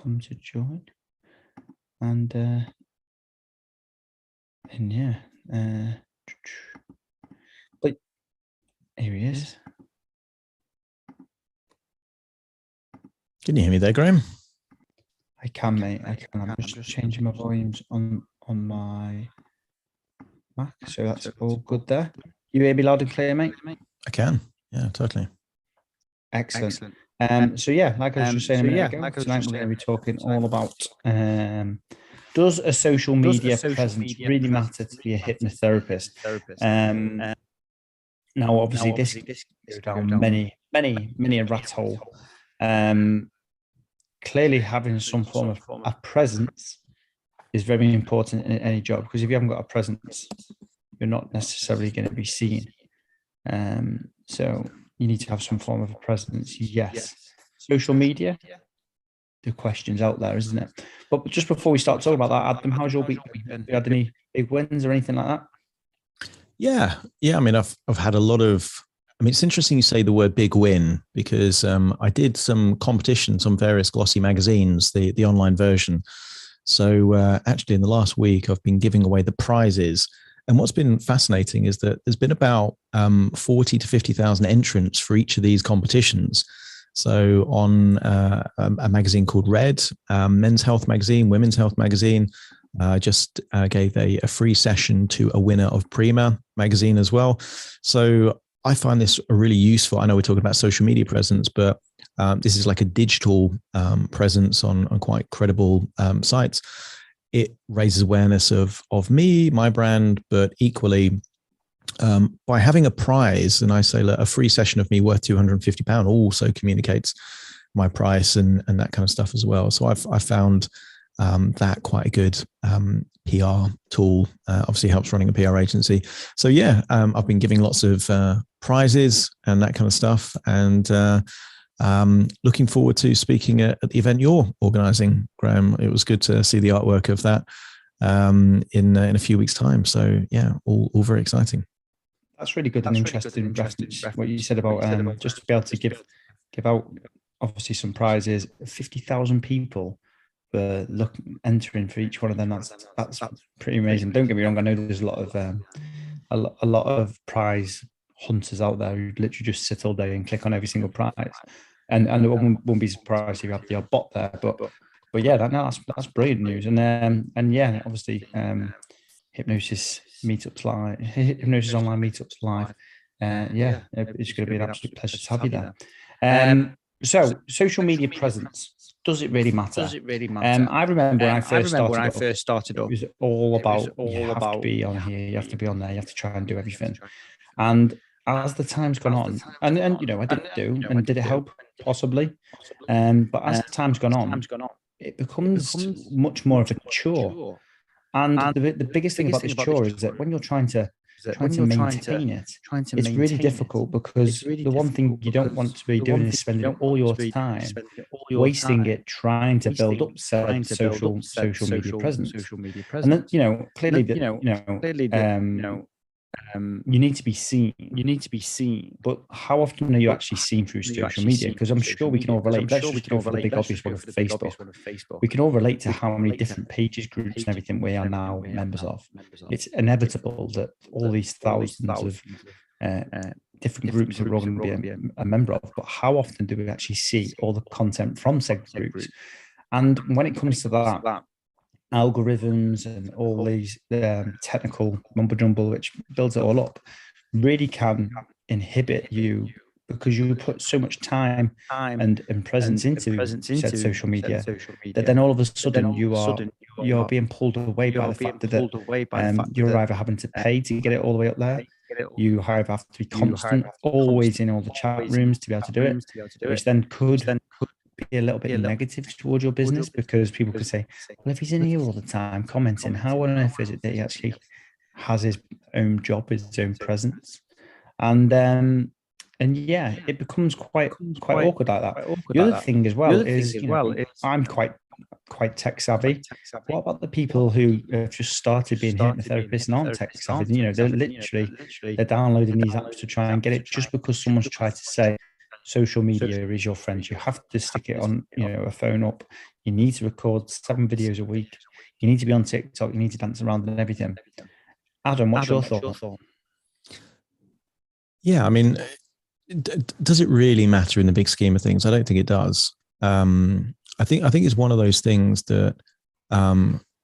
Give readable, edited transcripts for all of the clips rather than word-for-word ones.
come to join. And yeah, but here he is. Can you hear me there, Graham? I can, mate. I can. I'm just changing my volumes on my Mac, so that's all good there. You hear me loud and clear, mate? I can. Yeah, totally. Excellent. So yeah, like I was just saying a minute ago, tonight we're going to be talking all about does a social media presence really matter to be a hypnotherapist? Now, obviously, this goes down many a rat hole. Clearly, having some form of a presence is very important in any job, because if you haven't got a presence, you're not necessarily going to be seen. So you need to have some form of a presence. Yes. Social media, the question's out there, isn't it? But just before we start talking about that, Adam, how's your week been? Have you had any big wins or anything like that? Yeah. I mean, I've had a lot of. I mean, it's interesting you say the word big win, because I did some competitions on various glossy magazines, the online version. So actually, in the last week, I've been giving away the prizes. And what's been fascinating is that there's been about 40 to 50,000 entrants for each of these competitions. So on a magazine called Red, Men's Health Magazine, Women's Health Magazine, just gave a free session to a winner of Prima magazine as well. So I find this really useful. I know we're talking about social media presence, but this is like a digital presence on quite credible sites. It raises awareness of me, my brand, but equally by having a prize, and I say a free session of me worth £250 also communicates my price and that kind of stuff as well. So I found that quite a good PR tool. Obviously helps running a PR agency. So yeah, I've been giving lots of prizes and that kind of stuff, and looking forward to speaking at the event you're organising, Graham. It was good to see the artwork of that in a few weeks' time. So yeah, all very exciting. That's really good and interesting reference. What you said about just to be able to give out obviously some prizes. 50,000 people were entering for each one of them. That's pretty amazing. Don't get me wrong. I know there's a lot of prize hunters out there who literally just sit all day and click on every single prize, and I won't be surprised if you have the odd bot there. But yeah, that's brilliant news. And yeah, obviously Hypnosis meetups live, Hypnosis online meetups live. Yeah, it's going to be an absolute pleasure to have you there. So social media presence, does it really matter? I remember when I first started up, it was all about you have to be on here, you have to be on there, you have to try and do everything. And as the time's gone on, and you know, did it help? Possibly. But as time's gone on, it becomes much more of a chore. And the biggest thing about this chore is that when you're trying to maintain it, it's really difficult, because the one thing you don't want to be doing is spending all your time wasting it trying to build up said social media presence. And then, you know, clearly you need to be seen. But how often are you actually seen through social media? Because I'm sure we can all relate. Let's just go for the big obvious one of Facebook. We can all relate to how many different pages, groups, and everything we are now members of. It's inevitable that all these thousands of different groups that we're all going to be a member of. But how often do we actually see all the content from said groups? And when it comes to that, algorithms and all these technical mumbo jumbo which builds it all up really can inhibit you, because you put so much time and presence into said social media that then all of a sudden you're being pulled away by the fact that you're either having to pay to get it all the way up there. You either have to be constant, always in all the chat rooms to be able to do it, which then could be a little bit negative towards your business, because people could say, well, if he's in here all the time commenting, how on earth is it that he actually has his own job, his own presence? And yeah, it becomes quite awkward like that. The other thing as well is, you know, I'm quite tech savvy. What about the people who have just started being hypnotherapists and aren't tech savvy? You know, they're downloading these apps to try and get it, just because someone's tried to say social media is your friend. You have to stick it on, a phone up. You need to record 7 videos a week. You need to be on TikTok. You need to dance around and everything. Adam, what's your thought? Yeah, I mean, does it really matter in the big scheme of things? I don't think it does. I think it's one of those things that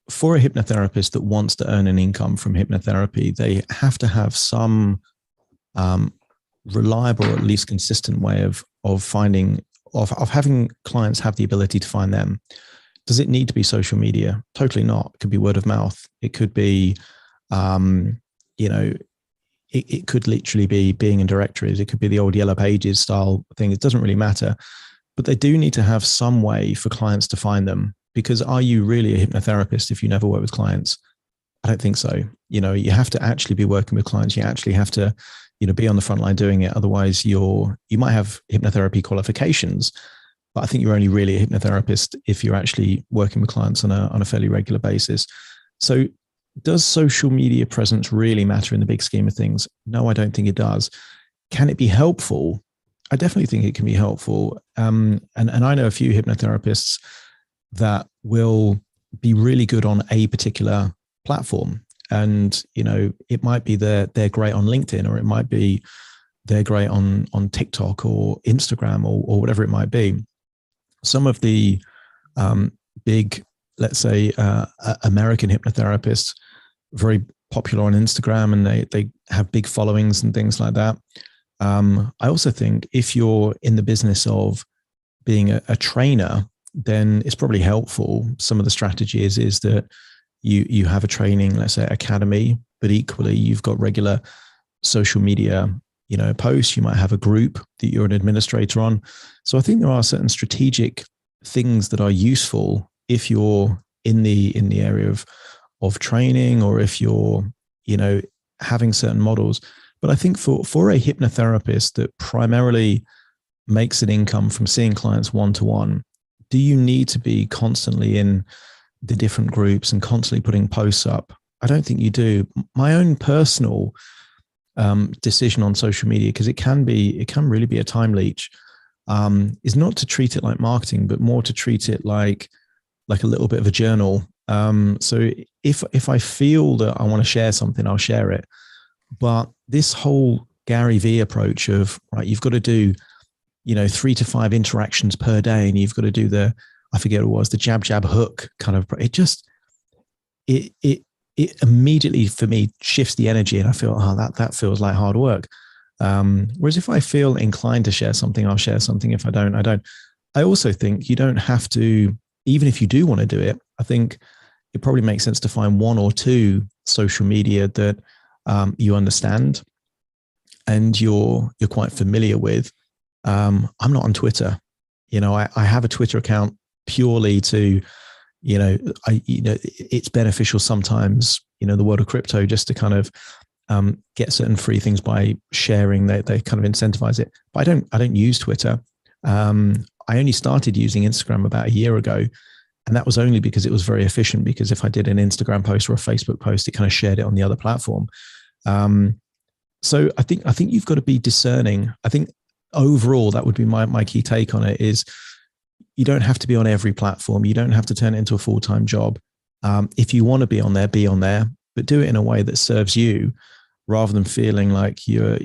for a hypnotherapist that wants to earn an income from hypnotherapy, they have to have some reliable or at least consistent way of having clients have the ability to find them. Does it need to be social media? Totally not. It could be word of mouth. It could be, it could literally be being in directories. It could be the old Yellow Pages style thing. It doesn't really matter. But they do need to have some way for clients to find them, because are you really a hypnotherapist if you never work with clients? I don't think so. You have to actually be working with clients. You actually have to, be on the front line doing it. Otherwise you might have hypnotherapy qualifications, but I think you're only really a hypnotherapist if you're actually working with clients on a fairly regular basis. So does social media presence really matter in the big scheme of things? No, I don't think it does. Can it be helpful? I definitely think it can be helpful. And I know a few hypnotherapists that will be really good on a particular platform. And, it might be they're great on LinkedIn, or it might be they're great on TikTok or Instagram or whatever it might be. Some of the big, let's say, American hypnotherapists, very popular on Instagram, and they have big followings and things like that. I also think if you're in the business of being a trainer, then it's probably helpful. Some of the strategy is that you have a training, let's say, academy, but equally you've got regular social media, posts. You might have a group that you're an administrator on. So I think there are certain strategic things that are useful if you're in the area of training, or if you're, having certain models. But I think for a hypnotherapist that primarily makes an income from seeing clients one-to-one, do you need to be constantly in the different groups and constantly putting posts up? I don't think you do. My own personal decision on social media, because it can really be a time leech, is not to treat it like marketing, but more to treat it like a little bit of a journal. So if I feel that I want to share something, I'll share it. But this whole Gary V approach of, right, you've got to do, 3 to 5 interactions per day, and you've got to do I forget what it was, the jab, jab, hook kind of, it immediately for me shifts the energy, and I feel, that feels like hard work. Whereas if I feel inclined to share something, I'll share something. If I don't, I don't. I also think you don't have to, even if you do want to do it, I think it probably makes sense to find 1 or 2 social media that you understand and you're quite familiar with. I'm not on Twitter. I have a Twitter account purely to, it's beneficial sometimes, the world of crypto, just to kind of get certain free things by sharing. They kind of incentivize it. But I don't use Twitter. I only started using Instagram about a year ago. And that was only because it was very efficient, because if I did an Instagram post or a Facebook post, it kind of shared it on the other platform. So I think you've got to be discerning. I think overall, that would be my key take on it, is you don't have to be on every platform. You don't have to turn it into a full-time job. If you want to be on there, but do it in a way that serves you, rather than feeling like you're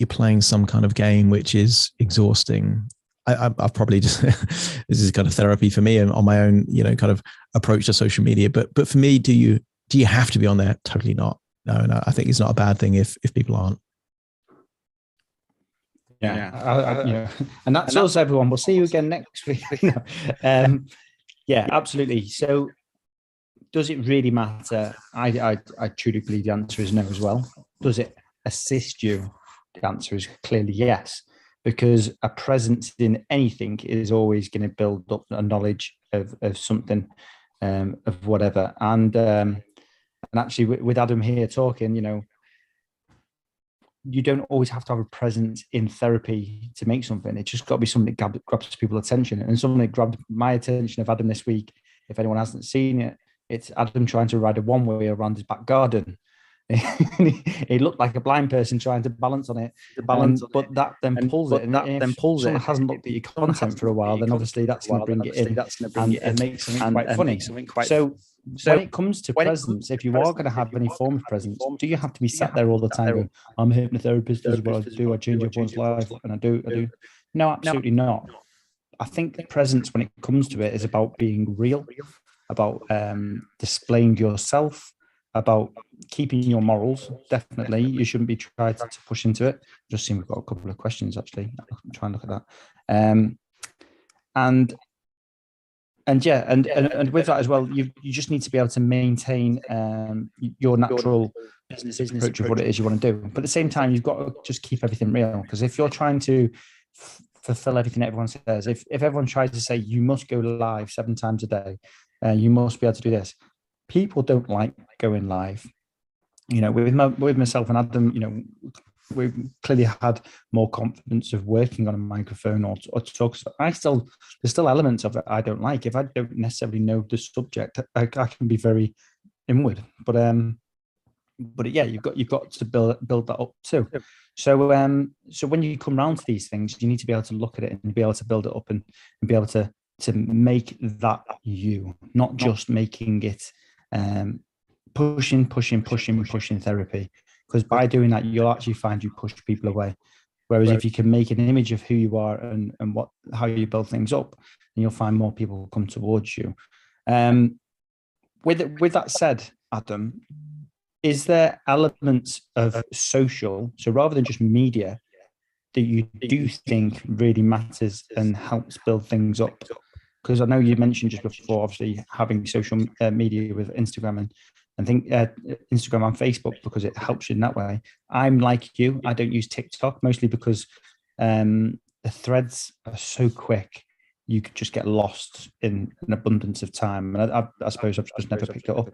playing some kind of game which is exhausting. I've probably just, this is kind of therapy for me and on my own, kind of approach to social media. But for me, do you have to be on there? Totally not. No, I think it's not a bad thing if people aren't. Yeah, and that's us, everyone. We'll see you again next week. Yeah, absolutely. So does it really matter? I truly believe the answer is no as well. Does it assist you? The answer is clearly yes, because a presence in anything is always going to build up a knowledge of something, of whatever. And actually with Adam here talking, you don't always have to have a presence in therapy to make something. It's just got to be something that grabs people's attention. And something that grabbed my attention of Adam this week, if anyone hasn't seen it, it's Adam trying to ride a one-way around his back garden. It looked like a blind person trying to balance on it. But that then pulls it. And if someone hasn't looked at your content for a while, then obviously that's going to bring it in and make something quite funny. So when it comes to presence, if you are going to have any form of presence, do you have to be sat there all the time going, I'm a hypnotherapist, this is what I do, I change everyone's life, and I do. No, absolutely not. I think presence, when it comes to it, is about being real, about displaying yourself, about keeping your morals. Definitely, you shouldn't be trying to push into it. Just seeing we've got a couple of questions actually. I'm trying to look at that. And yeah, and with that as well, you just need to be able to maintain your natural business approach of what it is you want to do. But at the same time, you've got to just keep everything real, because if you're trying to fulfill everything everyone says, if everyone tries to say you must go live 7 times a day, you must be able to do this, people don't like going live. With myself and Adam, we've clearly had more confidence of working on a microphone or talk. There's still elements of it I don't like. If I don't necessarily know the subject, I can be very inward. But yeah, you've got to build that up too. So when you come around to these things, you need to be able to look at it and be able to build it up and be able to make that you, not just making it pushing therapy. Because by doing that, you'll actually find you push people away. Whereas if you can make an image of who you are and how you build things up, then you'll find more people come towards you. With that said, Adam, is there elements of social, so rather than just media, that you do think really matters and helps build things up? Because I know you mentioned just before, obviously, having social media with Instagram and I think Instagram and Facebook, because it helps you in that way. I'm like you. I don't use TikTok, mostly because the threads are so quick. You could just get lost in an abundance of time. And I suppose I've just never picked it up.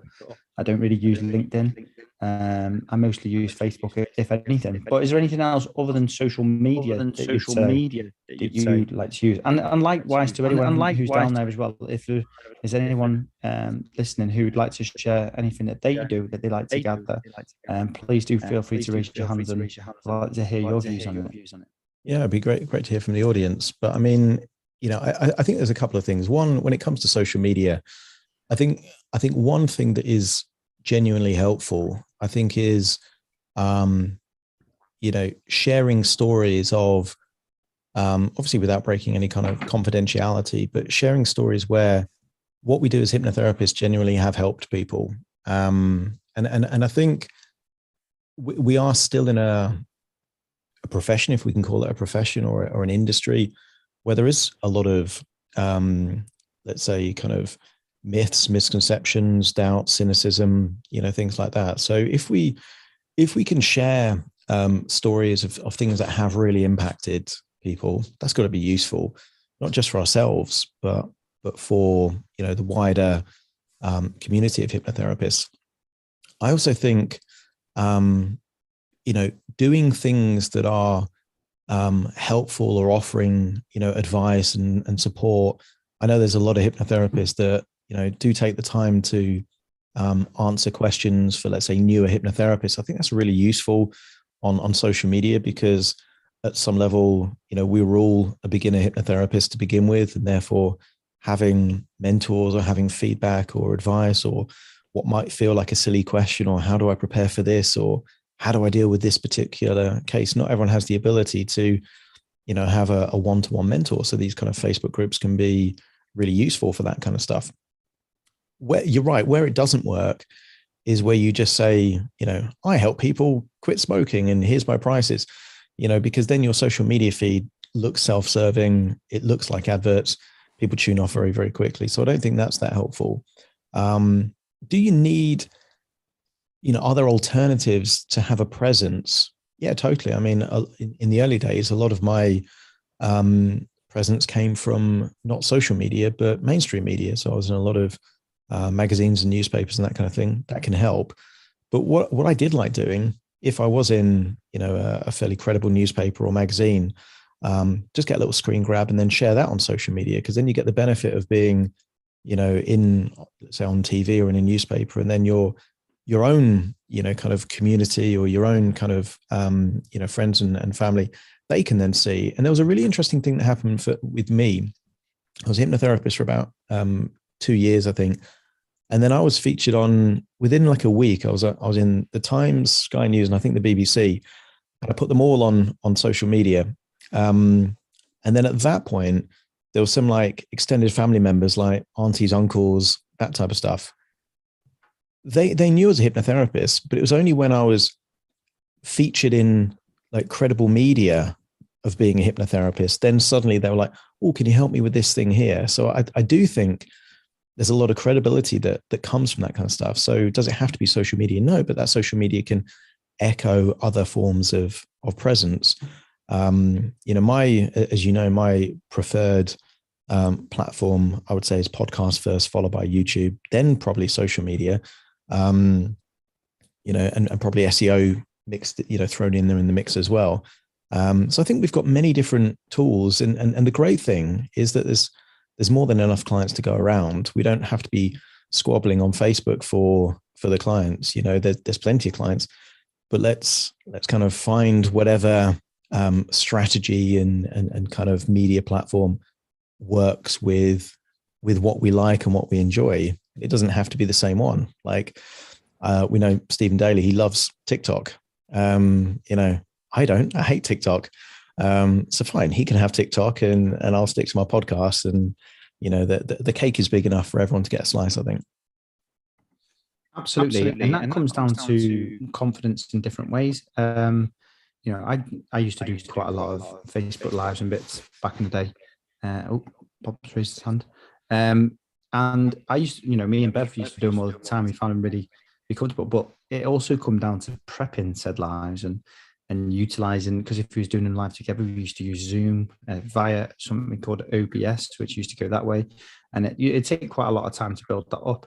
I don't really use LinkedIn. I mostly use Facebook, if anything. But is there anything else other than social media that you'd like to use? And likewise to anyone who's down there as well, if there is anyone listening who would like to share anything that they do that they like to gather, please do feel free to raise your hands, and I'd like to hear your views on it. Yeah, it'd be great to hear from the audience. But I mean, I think there's a couple of things. One, when it comes to social media, I think one thing that is genuinely helpful, I think, is, sharing stories of, obviously without breaking any kind of confidentiality, but sharing stories where what we do as hypnotherapists genuinely have helped people. And I think we are still in a profession, if we can call it a profession, or an industry, where there is a lot of, let's say, kind of myths, misconceptions, doubt, cynicism, things like that. So if we can share stories of things that have really impacted people, that's got to be useful, not just for ourselves, but for the wider community of hypnotherapists. I also think doing things that are helpful, or offering advice and support. I know there's a lot of hypnotherapists that do take the time to answer questions for, let's say, newer hypnotherapists. I think that's really useful on social media, because at some level, we were all a beginner hypnotherapist to begin with, and therefore having mentors or having feedback or advice, or what might feel like a silly question, or how do I prepare for this, or how do I deal with this particular case? Not everyone has the ability to, have a one-to-one mentor. So these kind of Facebook groups can be really useful for that kind of stuff. Where you're right, where it doesn't work is where you just say, I help people quit smoking and here's my prices, because then your social media feed looks self-serving. It looks like adverts. People tune off very, very quickly. So I don't think that's that helpful. Do you need, are there alternatives to have a presence? Yeah, totally. I mean, in the early days, a lot of my presence came from not social media, but mainstream media. So I was in a lot of magazines and newspapers and that kind of thing. That can help. But what I did like doing, if I was in, a fairly credible newspaper or magazine, just get a little screen grab and then share that on social media, because then you get the benefit of being, in, let's say, on TV or in a newspaper, and then your own, kind of community or your own kind of, friends and family, they can then see. And there was a really interesting thing that happened with me. I was a hypnotherapist for about 2 years, I think. And then I was featured on, within like a week, I was in the Times, Sky News, and I think the BBC. And I put them all on social media. And then at that point, there was some like extended family members, like aunties, uncles, that type of stuff. They knew I was a hypnotherapist, but it was only when I was featured in like credible media of being a hypnotherapist, then suddenly they were like, oh, can you help me with this thing here? So I do think there's a lot of credibility that comes from that kind of stuff. So does it have to be social media? No, but that social media can echo other forms of presence. My preferred platform, I would say, is podcast first, followed by YouTube, then probably social media, and probably SEO mixed, thrown in there in the mix as well. So I think we've got many different tools, and the great thing is that there's more than enough clients to go around. We don't have to be squabbling on Facebook for the clients. There's plenty of clients, but let's kind of find whatever strategy and kind of media platform works with what we like and what we enjoy. It doesn't have to be the same one. Like we know Stephen Daly, he loves TikTok. I don't. I hate TikTok. So fine, he can have TikTok, and I'll stick to my podcast. And the cake is big enough for everyone to get a slice, I think. Absolutely. And that comes down to confidence in different ways. I used to do quite a lot of Facebook lives and bits back in the day. Bob's raised his hand. And I used, me and Bev used to do them all the time. We found them really comfortable. But it also come down to prepping said lives and utilizing, because if we was doing them live together, we used to use Zoom via something called OBS, which used to go that way. And it'd take quite a lot of time to build that up.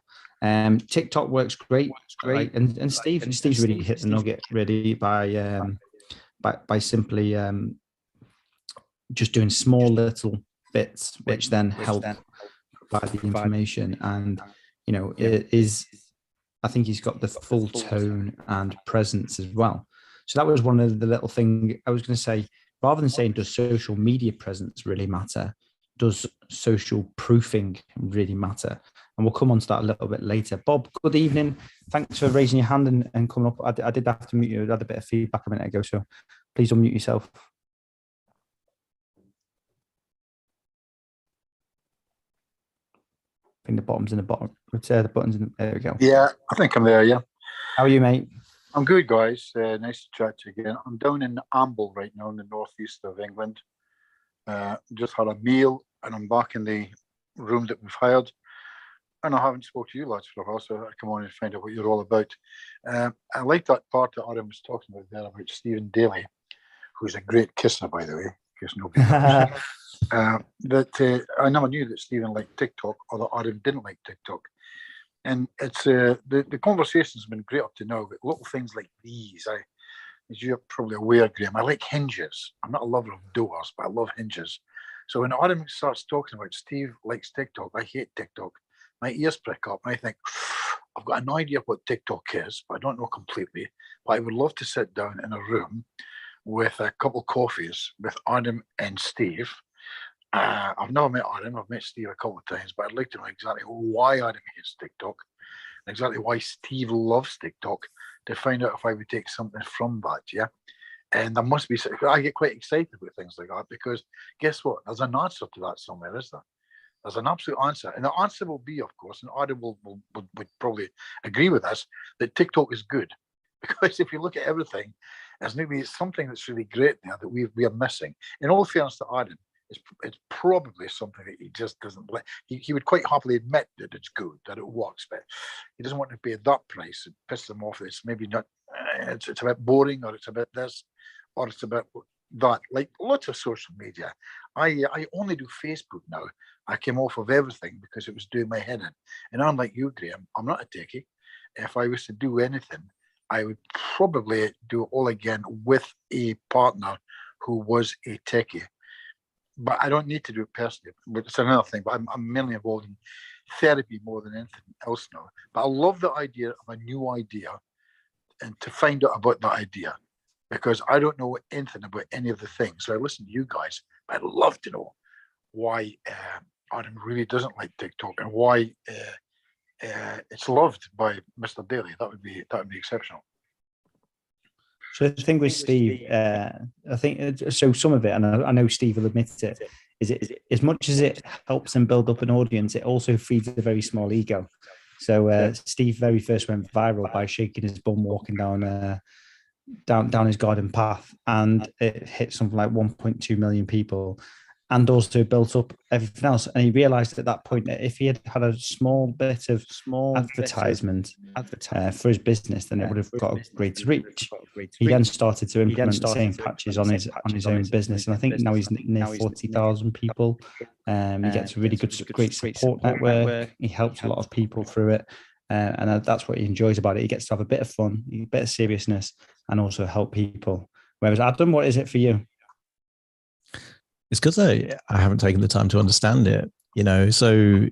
TikTok works great. And Steve's really hit the nugget really by simply just doing small little bits, which then help provide the information. And, I think he's got the full tone and presence as well. So that was one of the little things I was going to say. Rather than saying, does social media presence really matter? Does social proofing really matter? And we'll come on to that a little bit later. Bob, good evening. Thanks for raising your hand and coming up. I did have to mute you. I had a bit of feedback a minute ago, so please unmute yourself. I think the bottom's in the bottom. The button's in. There we go. Yeah, I think I'm there. Yeah. How are you, mate? I'm good, guys. Nice to chat to you again. I'm down in Amble right now in the northeast of England. Just had a meal, and I'm back in the room that we've hired. And I haven't spoke to you lads for a while, so I come on and find out what you're all about. I like that part that Adam was talking about there about Stephen Daly, who's a great kisser, by the way, because nobody knows. I never knew that Stephen liked TikTok, or that Adam didn't like TikTok. And it's the conversation's been great up to now, but little things like these, as you're probably aware, Graham, I like hinges. I'm not a lover of doors, but I love hinges. So when Adam starts talking about Steve likes TikTok, I hate TikTok. My ears prick up, and I think, I've got an idea of what TikTok is, but I don't know completely. But I would love to sit down in a room with a couple of coffees with Adam and Steve. I've never met Adam. I've met Steve a couple of times, but I'd like to know exactly why Adam hates TikTok and exactly why Steve loves TikTok, to find out if I would take something from that, yeah? And there must be, I get quite excited with things like that, because guess what? There's an answer to that somewhere, is there? There's an absolute answer. And the answer will be, of course, and Adam would probably agree with us, that TikTok is good. Because if you look at everything, there's maybe something that's really great there that we are missing. In all fairness to Adam, it's probably something that he just doesn't like. He would quite happily admit that it's good, that it works, but he doesn't want to pay that price. It pisses him off. It's maybe not, it's a bit boring, or it's a bit this, or it's a bit that. Like lots of social media. I only do Facebook now. I came off of everything because it was doing my head in. And unlike you, Graham, I'm not a techie. If I was to do anything, I would probably do it all again with a partner who was a techie. But I don't need to do it personally. But it's another thing. But I'm mainly involved in therapy more than anything else now. But I love the idea of a new idea to find out about that idea, because I don't know anything about any of the things. So I listen to you guys. I'd love to know why Adam really doesn't like TikTok, and why it's loved by Mr. Daly. That would be exceptional. So the thing with Steve, I think so. Some of it, and I know Steve will admit it, is it as much as it helps him build up an audience, it also feeds a very small ego. So Steve very first went viral by shaking his bum walking down his garden path, and it hit something like 1.2 million people, and also built up everything else. And he realized at that point that if he had had a small bit of advertisement for his business, then it would have got a greater reach. He then started to implement the same patches on his own business, and I think now he's near 40,000 people. He gets a really great support network. He helps a lot of people through it. And that's what he enjoys about it. He gets to have a bit of fun, a bit of seriousness, and also help people. Whereas Adam, what is it for you? It's because I haven't taken the time to understand it, So,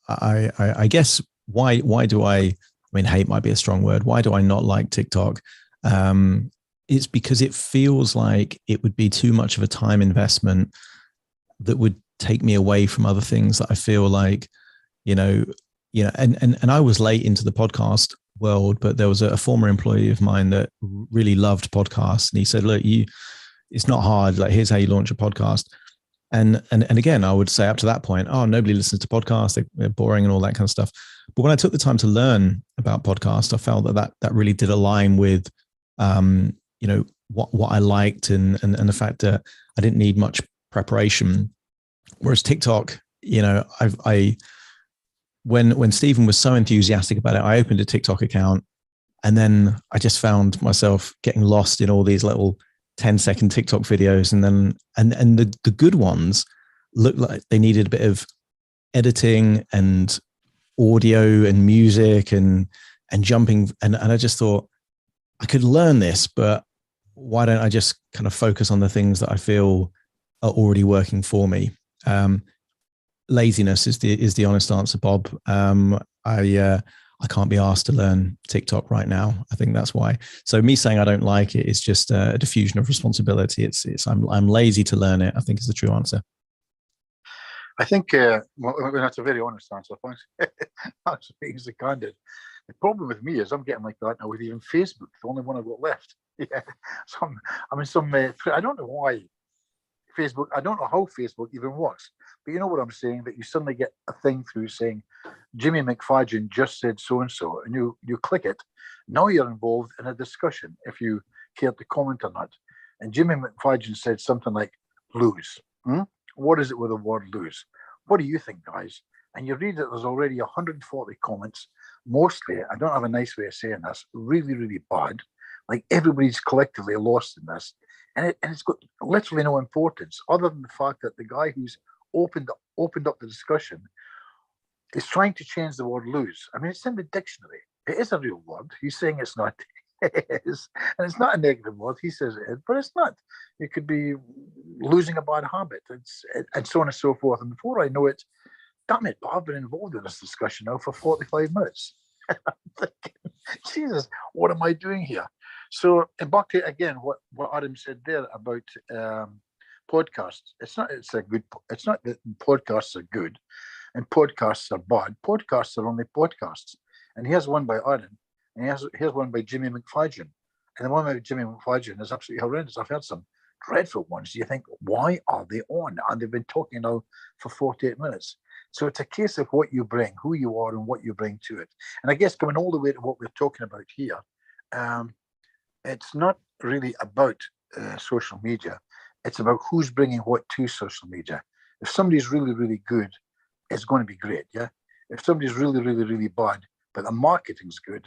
I guess why do I mean, hate might be a strong word. Why do I not like TikTok? It's because it feels like it would be too much of a time investment that would take me away from other things that I feel like, and I was late into the podcast world, but there was a former employee of mine that really loved podcasts. And he said, look, it's not hard. Like, here's how you launch a podcast. And again, I would say up to that point, oh, nobody listens to podcasts. They're boring and all that kind of stuff. But when I took the time to learn about podcasts, I felt that really did align with, what I liked and the fact that I didn't need much preparation. Whereas TikTok, when Stephen was so enthusiastic about it, I opened a TikTok account, and then I just found myself getting lost in all these little 10-second TikTok videos. And the good ones looked like they needed a bit of editing and audio and music and jumping. And I just thought, I could learn this, but why don't I just kind of focus on the things that I feel are already working for me? Laziness is the honest answer, Bob. I can't be asked to learn TikTok right now. I think that's why. So me saying I don't like it is just a diffusion of responsibility. I'm lazy to learn it, I think, is the true answer. I think that's a very honest answer. Thanks. That's being so candid. The problem with me is I'm getting like that now with even Facebook, the only one I've got left. Yeah. I don't know why Facebook, I don't know how Facebook even works, but you know what I'm saying, that you suddenly get a thing through saying, Jimmy McFadden just said so-and-so, and you click it. Now you're involved in a discussion if you care to comment on that. And Jimmy McFadden said something like, lose. What is it with the word lose? What do you think, guys? And you read that there's already 140 comments, mostly, I don't have a nice way of saying this, really, really bad. Like, everybody's collectively lost in this. And it's got literally no importance, other than the fact that the guy who's opened up the discussion is trying to change the word lose. I mean, it's in the dictionary. It is a real word. He's saying it's not. It is. And it's not a negative word. He says it is, but it's not. It could be losing a bad habit, and so on and so forth. And before I know it, damn it, but I've been involved in this discussion now for 45 minutes. I'm thinking, Jesus, what am I doing here? So, and back to again what Adam said there about podcasts. It's not that podcasts are good and podcasts are bad. Podcasts are only podcasts. And here's one by Adam, and here's one by Jimmy McFadden. And the one by Jimmy McFadden is absolutely horrendous. I've heard some dreadful ones. You think, why are they on? And they've been talking now for 48 minutes. So it's a case of what you bring, who you are, and what you bring to it. And I guess coming all the way to what we're talking about here, it's not really about social media. It's about who's bringing what to social media. If somebody's really, really good, it's going to be great, yeah? If somebody's really, really, really bad, but the marketing's good,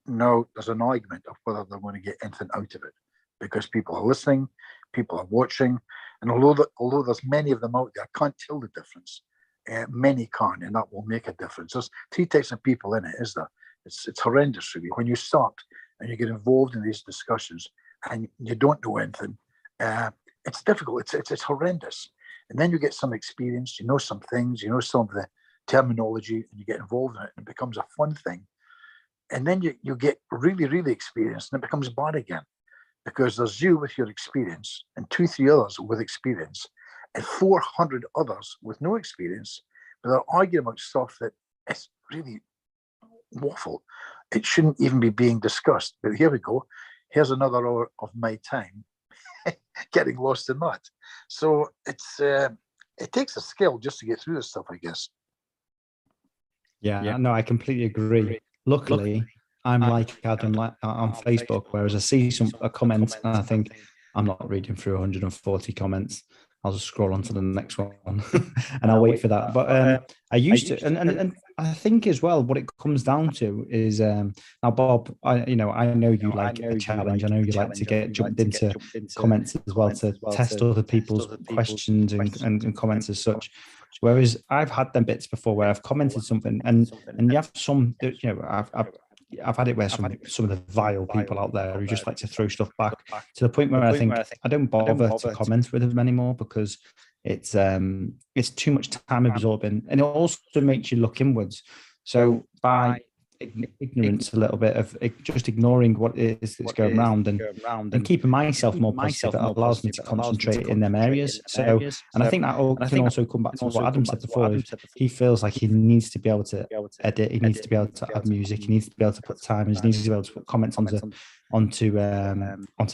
now there's an argument of whether they're going to get anything out of it, because people are listening, people are watching, and although there's many of them out there, I can't tell the difference. Many can, and that will make a difference. There's three types of people in it, is there? It's horrendous, really. When you start and you get involved in these discussions and you don't know anything, it's difficult. It's horrendous. And then you get some experience, you know some things, you know some of the terminology, and you get involved in it, and it becomes a fun thing. And then you get really, really experienced, and it becomes bad again. Because there's you with your experience, and 2-3 others with experience, and 400 others with no experience, but they're arguing about stuff that is really waffle. It shouldn't even be being discussed. But here we go. Here's another hour of my time getting lost in that. So it takes a skill just to get through this stuff, I guess. Yeah, no, I completely agree. Luckily, I'm like Adam on Facebook, whereas I see a comment and I think I'm not reading through 140 comments. I'll just scroll on to the next one and I'll wait for that. But I used to, and I think as well, what it comes down to is now, Bob, I know you like a challenge. I know you like to get jumped into comments as well to test other people's questions and comments as such. Whereas I've had them bits before where I've commented something and you have some, I've had it where some of the vile people out there who just like to throw stuff back to the point where I think I don't bother to comment with them anymore because it's too much time absorbing, and it also makes you look inwards. So by ignorance a little bit of just ignoring what it is that's going around and keeping myself more positive, it allows me to concentrate in them areas. So, and I think that can also come back to what Adam said before. He feels like he needs to be able to edit, he needs to be able to add music, he needs to be able to put timers, he needs to be able to put comments onto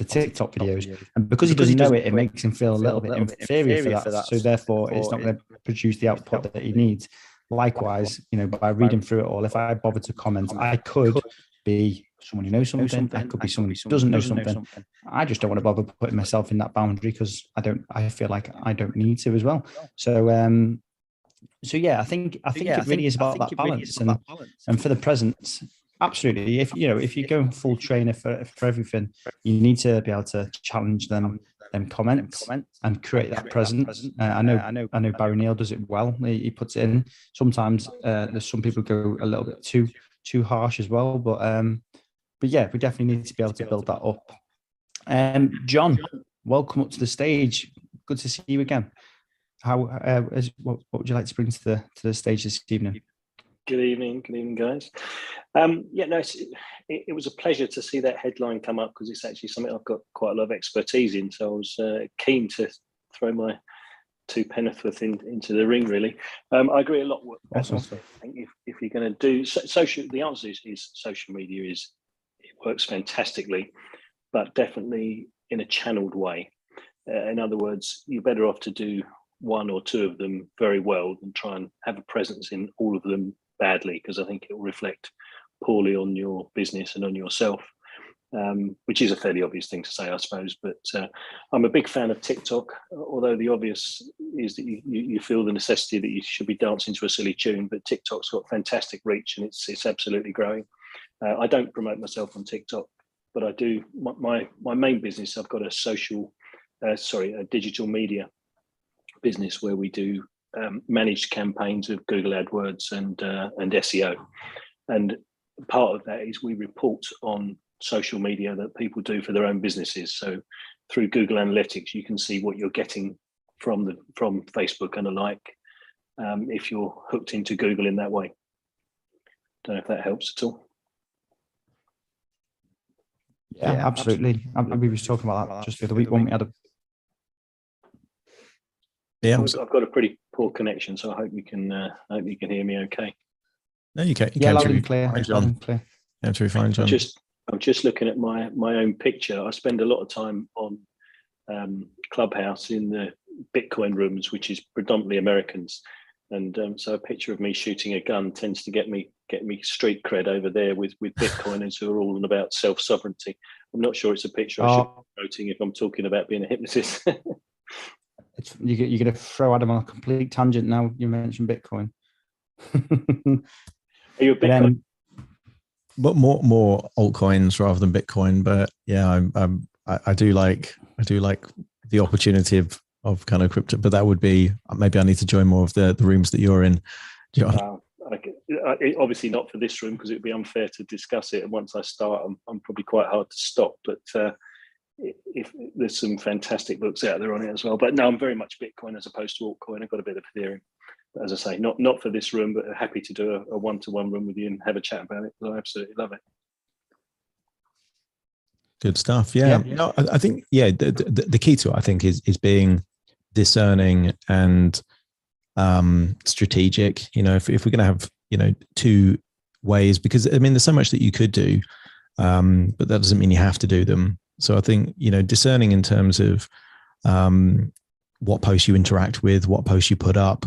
TikTok videos. And because he doesn't know it, it makes him feel a little bit inferior for that. So therefore, it's not going to produce the output that he needs. Likewise, by reading through it all, if I bothered to comment, I could be someone who knows something. I could be someone who doesn't know something. I just don't want to bother putting myself in that boundary because I feel like I don't need to as well. So yeah, I think it really is about that balance. And for the present, absolutely. If you're going full trainer for everything, you need to be able to challenge them comments and create that presence. I know Barry Neal does it well. He puts it in. Sometimes there's some people go a little bit too harsh as well, but yeah, we definitely need to be able to build that up. John, welcome up to the stage. Good to see you again. What would you like to bring to the stage this evening? Good evening, guys. It was a pleasure to see that headline come up because it's actually something I've got quite a lot of expertise in. So I was keen to throw my 2 penn'orth into the ring. Really, I agree a lot with. Awesome. I think if you're going to do social, the answer is social media it works fantastically, but definitely in a channeled way. In other words, you're better off to do 1 or 2 of them very well than try and have a presence in all of them badly, because I think it will reflect poorly on your business and on yourself, which is a fairly obvious thing to say, I suppose. But I'm a big fan of TikTok, although the obvious is that you feel the necessity that you should be dancing to a silly tune, but TikTok's got fantastic reach and it's absolutely growing. I don't promote myself on TikTok, but I do. My main business, I've got a digital media business where we do managed campaigns of Google AdWords and SEO, and part of that is we report on social media that people do for their own businesses. So through Google Analytics, you can see what you're getting from Facebook and the like, if you're hooked into Google in that way. Don't know if that helps at all. Yeah, absolutely. We was talking about that just the other week when we had a. Yeah, I've got a pretty poor connection, so I hope you can hear me okay. No, you can. Yeah, loud and clear. John. Yeah, to be fine, John. I'm just looking at my own picture. I spend a lot of time on Clubhouse in the Bitcoin rooms, which is predominantly Americans, and so a picture of me shooting a gun tends to get me street cred over there with Bitcoiners who are all on about self-sovereignty. I'm not sure it's a picture I should be promoting if I'm talking about being a hypnotist. You're going to throw Adam on a complete tangent now. You mentioned Bitcoin. Are you a Bitcoin? But more altcoins rather than Bitcoin. But yeah, I do like the opportunity of kind of crypto. But that would be maybe I need to join more of the rooms that you're in. Obviously not for this room because it would be unfair to discuss it. And once I start, I'm probably quite hard to stop. But if there's some fantastic books out there on it as well. But no, I'm very much Bitcoin as opposed to altcoin. I've got a bit of Ethereum. But as I say, not for this room, but happy to do a one-to-one room with you and have a chat about it. I absolutely love it. Good stuff. Yeah. No, I think, the key to it, I think, is being discerning and strategic. If we're going to have, two ways, because I mean, there's so much that you could do, but that doesn't mean you have to do them. So I think, discerning in terms of what posts you interact with, what posts you put up,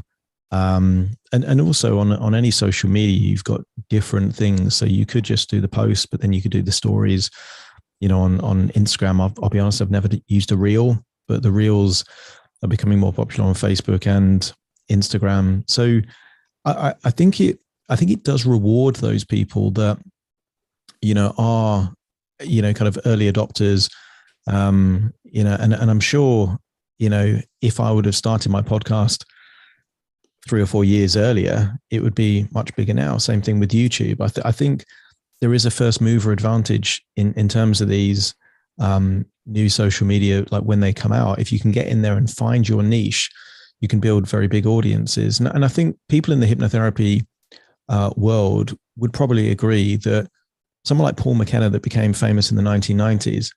and also on any social media, you've got different things. So you could just do the posts, but then you could do the stories. On Instagram, I'll be honest, I've never used a reel, but the reels are becoming more popular on Facebook and Instagram. So I think it does reward those people that, are, kind of early adopters, and I'm sure, if I would have started my podcast 3 or 4 years earlier, it would be much bigger now. Same thing with YouTube. I think there is a first mover advantage in terms of these new social media. Like when they come out, if you can get in there and find your niche, you can build very big audiences. And I think people in the hypnotherapy world would probably agree that someone like Paul McKenna, that became famous in the 1990s,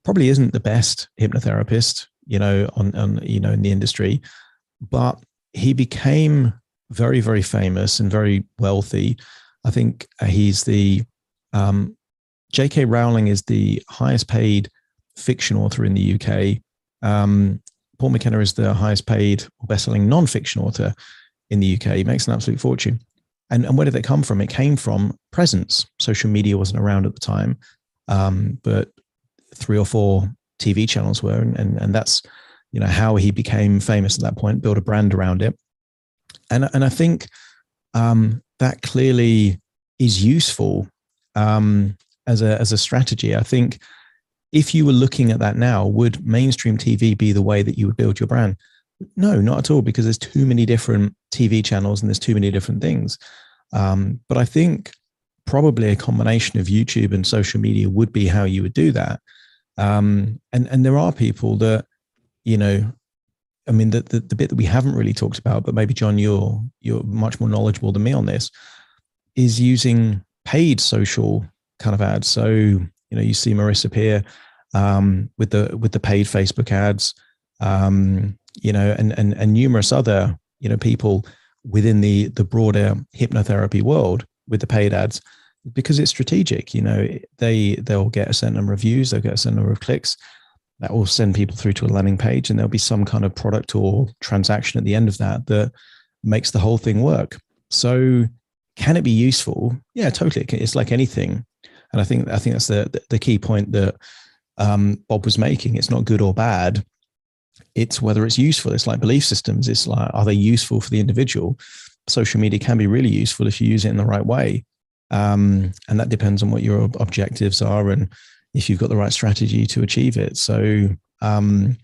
probably isn't the best hypnotherapist, in the industry, but he became very, very famous and very wealthy. I think he's the J.K. Rowling is the highest paid fiction author in the UK. Paul McKenna is the highest paid or best-selling non-fiction author in the UK. He makes an absolute fortune. And where did that come from? It came from presence. Social media wasn't around at the time, but 3 or 4 TV channels were, and that's how he became famous at that point. Built a brand around it, and I think that clearly is useful as a strategy. I think if you were looking at that now, would mainstream TV be the way that you would build your brand? No, not at all, because there's too many different TV channels and there's too many different things. But I think probably a combination of YouTube and social media would be how you would do that. And there are people that, I mean, the bit that we haven't really talked about, but maybe John, you're much more knowledgeable than me on this, is using paid social kind of ads. So, you see Marissa Peer with the paid Facebook ads, and numerous other, people within the broader hypnotherapy world with the paid ads, because it's strategic. They'll get a certain number of views, they'll get a certain number of clicks. That will send people through to a landing page, and there'll be some kind of product or transaction at the end of that makes the whole thing work. So can it be useful? Yeah, totally. It's like anything. And I think that's the key point that Bob was making. It's not good or bad. It's whether it's useful. It's like belief systems. It's like, are they useful for the individual? Social media can be really useful if you use it in the right way. And that depends on what your objectives are and if you've got the right strategy to achieve it. So, I mean,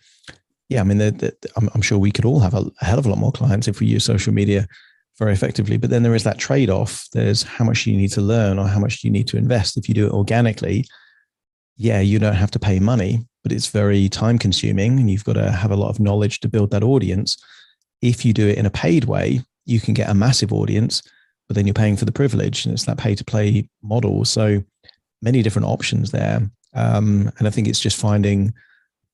I'm sure we could all have a hell of a lot more clients if we use social media very effectively. But then there is that trade-off. There's how much you need to learn or how much you need to invest. If you do it organically, you don't have to pay money, but it's very time consuming and you've got to have a lot of knowledge to build that audience. If you do it in a paid way, you can get a massive audience, but then you're paying for the privilege, and it's that pay to play model. So many different options there. And I think it's just finding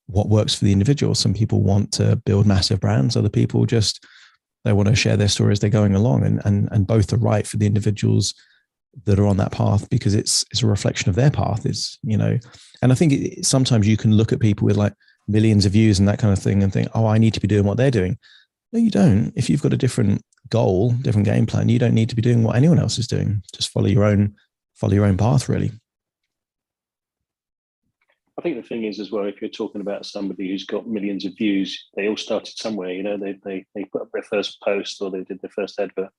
what works for the individual. Some people want to build massive brands. Other people they want to share their story as they're going along, and both are right for the individuals that are on that path, because it's a reflection of their path. And I think sometimes you can look at people with like millions of views and that kind of thing and think, oh, I need to be doing what they're doing. No, you don't. If you've got a different goal, different game plan, you don't need to be doing what anyone else is doing. Just follow your own path, really. I think the thing is as well, if you're talking about somebody who's got millions of views, they all started somewhere. They put up their first post or they did their first advert,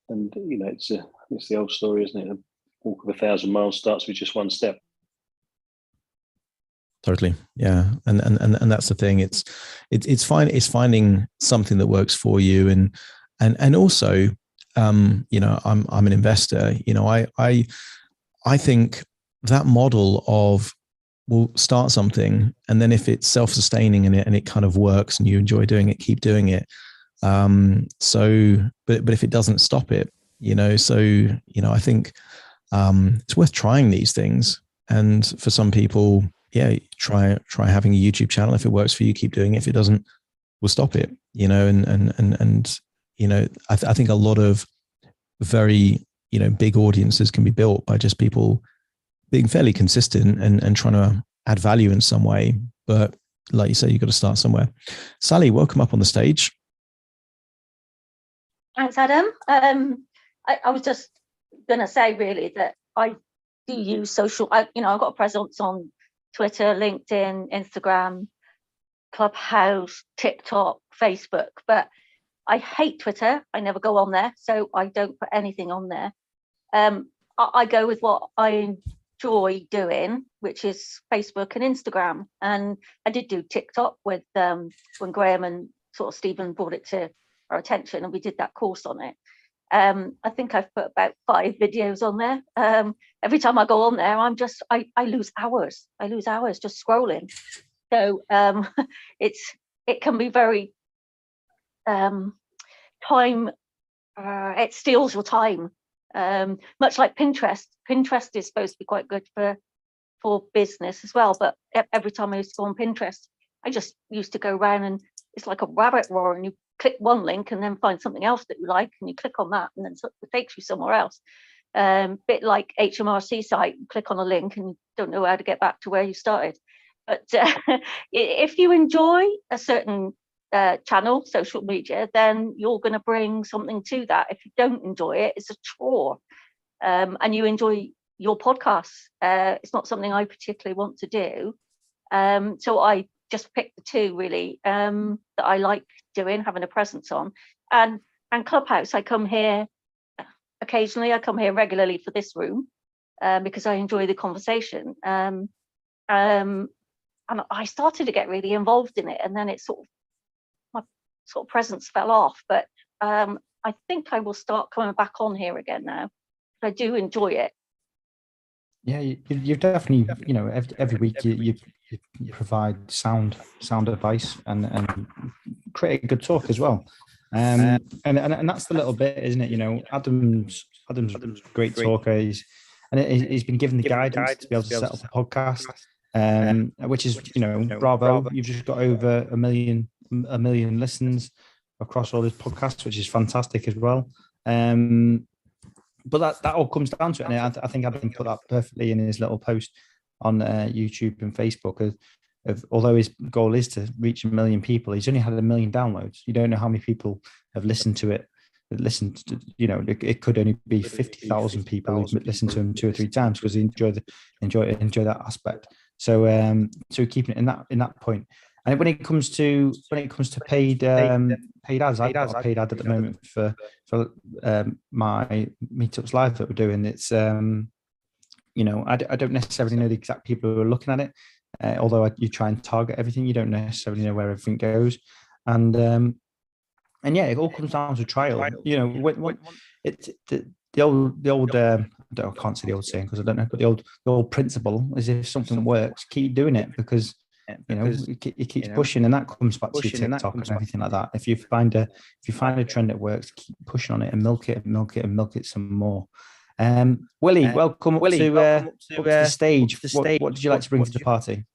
and it's the old story, isn't it? A walk of 1,000 miles starts with just one step. Totally, yeah, and that's the thing. It's finding something that works for you, and also, I'm an investor. I think that model of, we'll start something, and then if it's self-sustaining and it kind of works and you enjoy doing it, keep doing it. But if it doesn't stop it, I think it's worth trying these things. And for some people, try having a YouTube channel. If it works for you, keep doing it. If it doesn't, we'll stop it. I think a lot of very big audiences can be built by just people being fairly consistent and trying to add value in some way. But like you say, you've got to start somewhere. Sally, welcome up on the stage. Thanks, Adam. I was just going to say really that I do use social. I've got a presence on Twitter, LinkedIn, Instagram, Clubhouse, TikTok, Facebook, but I hate Twitter. I never go on there, so I don't put anything on there. I go with what I enjoy doing, which is Facebook and Instagram. And I did do TikTok with when Graham and sort of Stephen brought it to our attention, and we did that course on it. I think I've put about 5 videos on there. Every time I go on there, I lose hours. I lose hours just scrolling. So it can be very time. It steals your time. Much like Pinterest. Pinterest is supposed to be quite good for business as well. But every time I used to go on Pinterest, I just used to go around, and it's like a rabbit warren, and you click one link and then find something else that you like, and you click on that, and then it takes you somewhere else. Bit like HMRC site, you click on a link and you don't know how to get back to where you started. But if you enjoy a certain channel, social media, then you're going to bring something to that. If you don't enjoy it, it's a chore. And you enjoy your podcasts, it's not something I particularly want to do. So I just picked the 2 really that I like doing, having a presence on. And Clubhouse, I come here occasionally. I come here regularly for this room because I enjoy the conversation. And I started to get really involved in it, and then my presence fell off. But I think I will start coming back on here again now. I do enjoy it. Yeah, you've definitely, every week you provide sound advice and create a good talk as well. And that's the little bit, isn't it? Adam's a great talker. He's been given the guidance to be able to set up a podcast, which is, bravo. You've just got over a million listens across all his podcasts, which is fantastic as well. But that all comes down to it, and I think Adam put that perfectly in his little post on YouTube and Facebook. Although his goal is to reach 1 million people, he's only had 1 million downloads. You don't know how many people have listened to it. It could only be 50,000 people who've listened to him 2 or 3 times because they enjoy that aspect. So keeping it in that point. And when it comes to paid ads, I've got a paid ad at the moment for my Meetups Live that we're doing. It's I don't necessarily know the exact people who are looking at it, although you try and target everything. You don't necessarily know where everything goes, and it all comes down to trial. When the old I can't say the old saying because I don't know, but the old principle is if something works, keep doing it because it keeps pushing, and that comes back to your TikTok and everything like that. If you find a trend that works, keep pushing on it and milk it some more. Willie, welcome up to the stage. What did you like to bring to the party?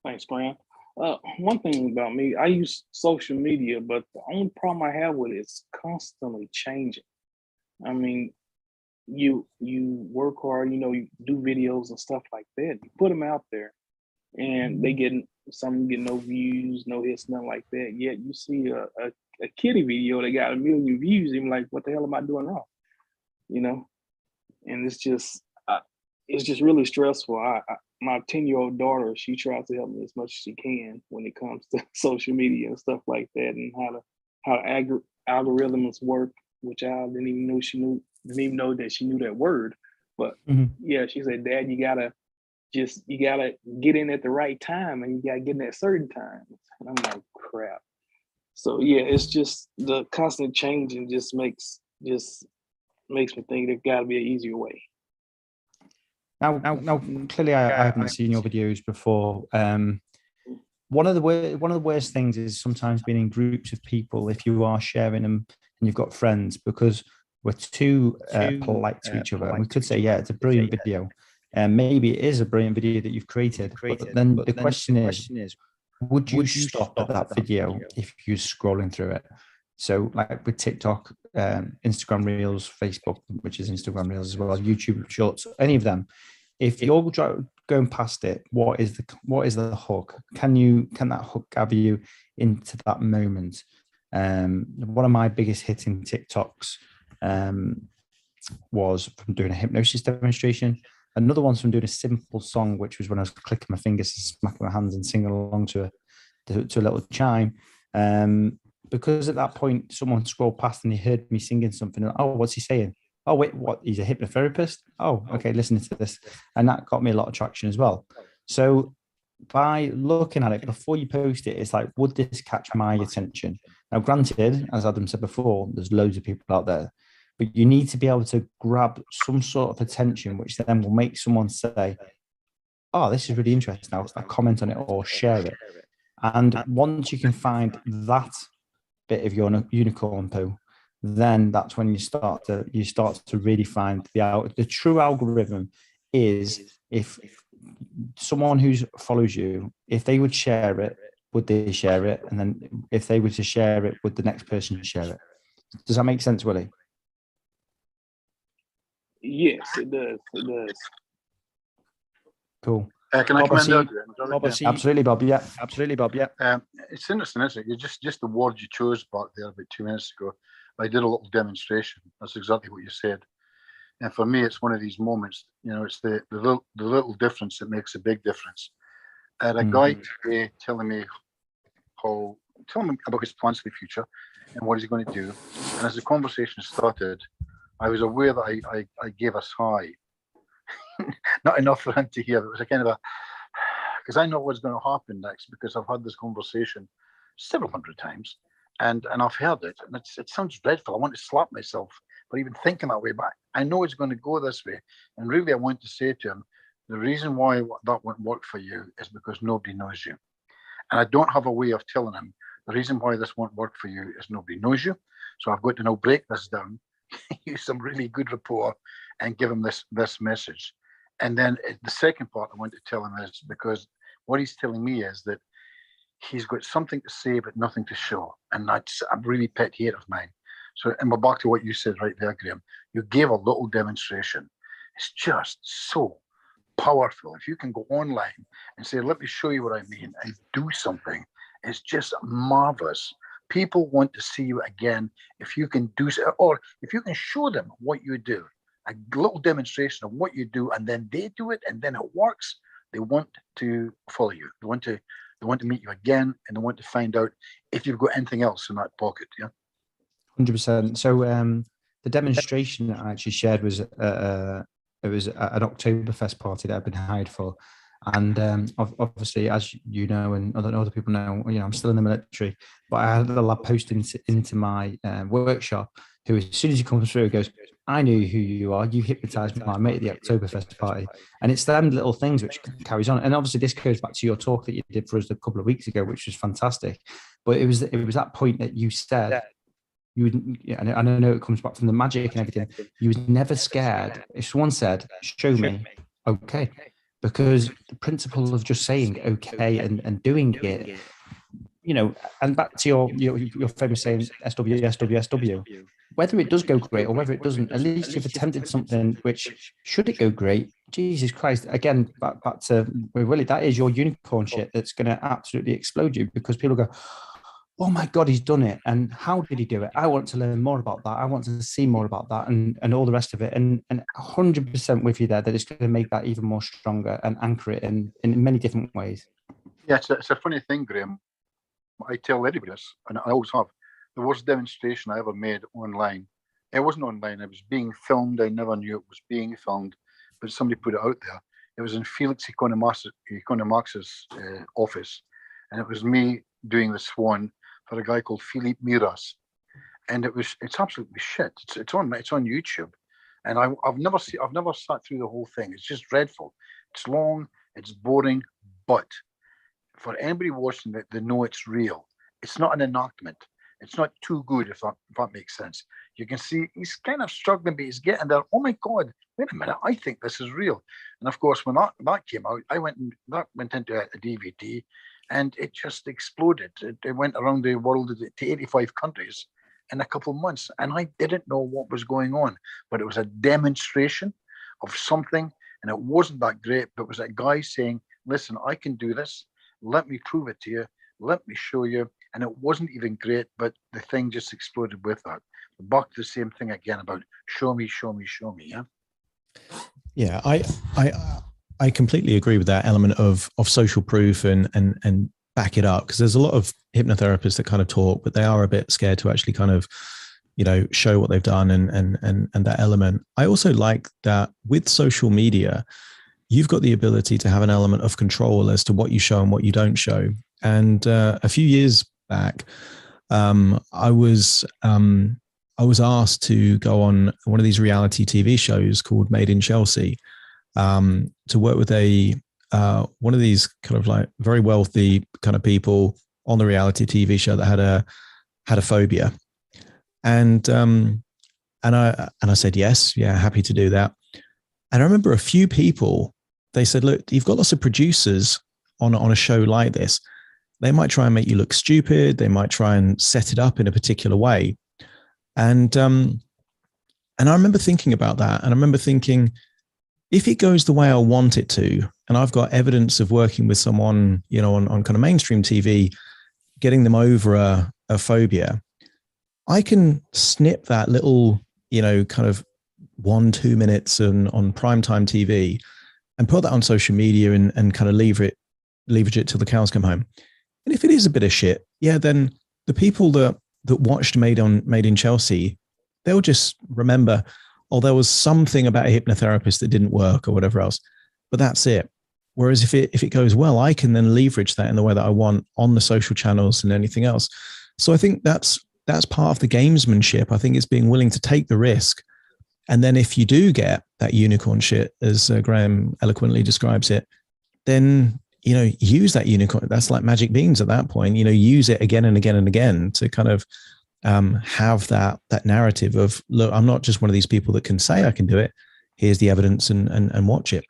Thanks, Graham. One thing about me, I use social media, but the only problem I have with it is constantly changing. I mean, you work hard, you do videos and stuff like that. You put them out there, and some get no views, no hits, nothing like that. Yet you see a kitty video that got 1 million views, and you're like, what the hell am I doing wrong? And it's just really stressful. My 10-year-old daughter, she tries to help me as much as she can when it comes to social media and stuff like that, and how algorithms work, which I didn't even know that she knew that word. But yeah, she said, Dad, you gotta get in at the right time, and you gotta get in at certain times. And I'm like, crap. So yeah, it's just the constant changing just makes me think there gotta be an easier way. Now, clearly, I haven't seen your videos before. one of the worst things is sometimes being in groups of people if you are sharing them and you've got friends, because we're too polite to each other. And we could say, yeah, it's a brilliant video. And maybe it is a brilliant video that you've created. But then the question is, would you stop at that video if you're scrolling through it? So like with TikTok, Instagram Reels, Facebook, which is Instagram Reels as well, YouTube Shorts, any of them, if you're going past it, what is the hook? Can that hook gather you into that moment? One of my biggest hitting TikToks was from doing a hypnosis demonstration. Another one's from doing a simple song, which was when I was clicking my fingers, smacking my hands, and singing along to a little chime. Because at that point, someone scrolled past and he heard me singing something. Oh, what's he saying? Oh, wait, what? He's a hypnotherapist? Oh, okay, listening to this. And that got me a lot of traction as well. So by looking at it before you post it, it's like, would this catch my attention? Now, granted, as Adam said before, there's loads of people out there, but you need to be able to grab some sort of attention, which then will make someone say, oh, this is really interesting. I'll comment on it or share it. And once you can find that bit of your unicorn poo, then that's when you start to really find the true algorithm is if someone who follows you, if they would share it, would they share it? And then if they were to share it, would the next person share it? Does that make sense, Willie? Yes, it does. It does. Cool. Can I come in? Absolutely, Bob. Yeah, absolutely, Bob. Yeah. It's interesting, isn't it? You just the word you chose back there about 2 minutes ago. I did a little demonstration. That's exactly what you said. And for me, it's one of these moments. You know, it's the little difference that makes a big difference. I had a guy today telling me about his plans for the future and what he's going to do. And as the conversation started, I was aware that I gave a sigh. Not enough for him to hear. It was a kind of because I know what's going to happen next, because I've had this conversation several hundred times, and I've heard it, and it sounds dreadful. I want to slap myself for even thinking that way, but I know it's going to go this way. And really, I want to say to him, the reason why that won't work for you is because nobody knows you. And I don't have a way of telling him the reason why this won't work for you is nobody knows you. So I've got to now break this down, use some really good rapport, and give him this message. And then the second part I want to tell him is, because what he's telling me is that he's got something to say but nothing to show. And that's a really pet hate of mine. So, and we're back to what you said right there, Graham. You gave a little demonstration. It's just so powerful. If you can go online and say, let me show you what I mean, and do something, it's just marvelous. People want to see you again if you can do so, or if you can show them what you do. A little demonstration of what you do, and then they do it, and then it works. They want to follow you. They want to meet you again, and they want to find out if you've got anything else in that pocket. Yeah, 100%. So the demonstration that I actually shared was it was an Oktoberfest party that I've been hired for, and obviously, as you know, and other people know, you know, I'm still in the military, but I had a lad post into my workshop, who, as soon as he comes through, goes, I knew who you are. You hypnotized my mate at the Oktoberfest party. And it's them little things which carries on. And obviously this goes back to your talk that you did for us a couple of weeks ago, which was fantastic. But it was that point that you said, you would, and I know it comes back from the magic and everything, you was never scared. If someone said, show me, okay. Because the principle of just saying okay and doing it, you know, and back to your famous saying, SW, whether it does go great or whether it doesn't, at least you've attempted something which, should it go great, Jesus Christ, again, back to Willie, that is your unicorn shit that's going to absolutely explode you, because people go, oh my God, he's done it. And how did he do it? I want to learn more about that. I want to see more about that and all the rest of it. And 100% with you there, that it's going to make that even more stronger and anchor it in many different ways. Yeah, it's a funny thing, Graham. I tell everybody this, and I always have. The worst demonstration I ever made online. It wasn't online. It was being filmed. I never knew it was being filmed, but somebody put it out there. It was in Felix Economax's office, and it was me doing the Swan for a guy called Philippe Miras, and it's absolutely shit. It's on YouTube, and I've never sat through the whole thing. It's just dreadful. It's long. It's boring, but for anybody watching that, they know it's real. It's not an enactment. It's not too good, if that makes sense. You can see he's kind of struggling, but he's getting there. Oh my God, wait a minute, I think this is real. And of course, when that came out, that went into a DVD, and it just exploded. It went around the world to 85 countries in a couple of months. And I didn't know what was going on, but it was a demonstration of something. And it wasn't that great, but it was a guy saying, listen, I can do this. Let me prove it to you. Let me show you. And it wasn't even great, but the thing just exploded with that. Back to the same thing again about show me, show me, show me. Yeah. Yeah, I completely agree with that element of social proof and back it up, because there's a lot of hypnotherapists that kind of talk, but they are a bit scared to actually kind of, show what they've done and that element. I also like that with social media, you've got the ability to have an element of control as to what you show and what you don't show. And a few years back, I was asked to go on one of these reality TV shows called Made in Chelsea, to work with one of these kind of like very wealthy kind of people on the reality TV show that had a phobia. And I said, yes, yeah, happy to do that. And I remember a few people, they said, look, you've got lots of producers on a show like this. They might try and make you look stupid. They might try and set it up in a particular way. And I remember thinking about that. And I remember thinking, if it goes the way I want it to, and I've got evidence of working with someone, on kind of mainstream TV, getting them over a phobia, I can snip that little, kind of 1-2 minutes on primetime TV and put that on social media and kind of leverage it till the cows come home. And if it is a bit of shit, yeah, then the people that watched Made in Chelsea, they'll just remember, oh, there was something about a hypnotherapist that didn't work or whatever else, but that's it. Whereas if it goes well, I can then leverage that in the way that I want on the social channels and anything else. So I think that's part of the gamesmanship. I think it's being willing to take the risk. And then if you do get that unicorn shit, as Graham eloquently describes it, then, use that unicorn. That's like magic beans at that point, use it again and again and again to kind of have that narrative of, look, I'm not just one of these people that can say I can do it. Here's the evidence and watch it.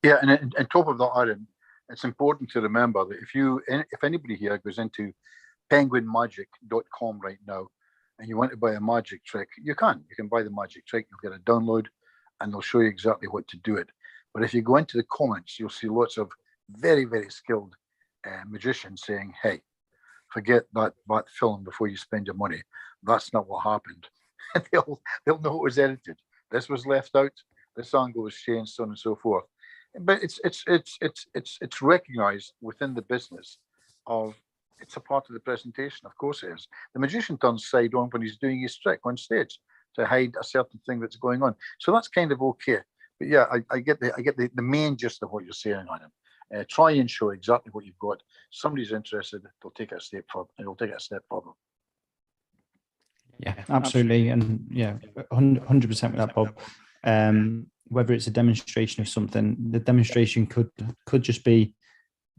Yeah. And on top of that, Aaron, it's important to remember that if anybody here goes into penguinmagic.com right now, and you want to buy a magic trick, you can buy the magic trick. You'll get a download and they'll show you exactly what to do it. But if you go into the comments, you'll see lots of very, very skilled magicians saying, hey, forget that film before you spend your money. That's not what happened. they'll know it was edited. This was left out. This angle was changed, so on and so forth. But it's recognized within the business of, it's a part of the presentation. Of course it is. The magician turns side on when he's doing his trick on stage to hide a certain thing that's going on. So that's kind of okay. But yeah, I get the main gist of what you're saying on him. Try and show exactly what you've got. Somebody's interested, they'll take it a step further, and they'll take it a step further. Yeah, absolutely. And yeah, 100% with that, Bob. Whether it's a demonstration of something, the demonstration could just be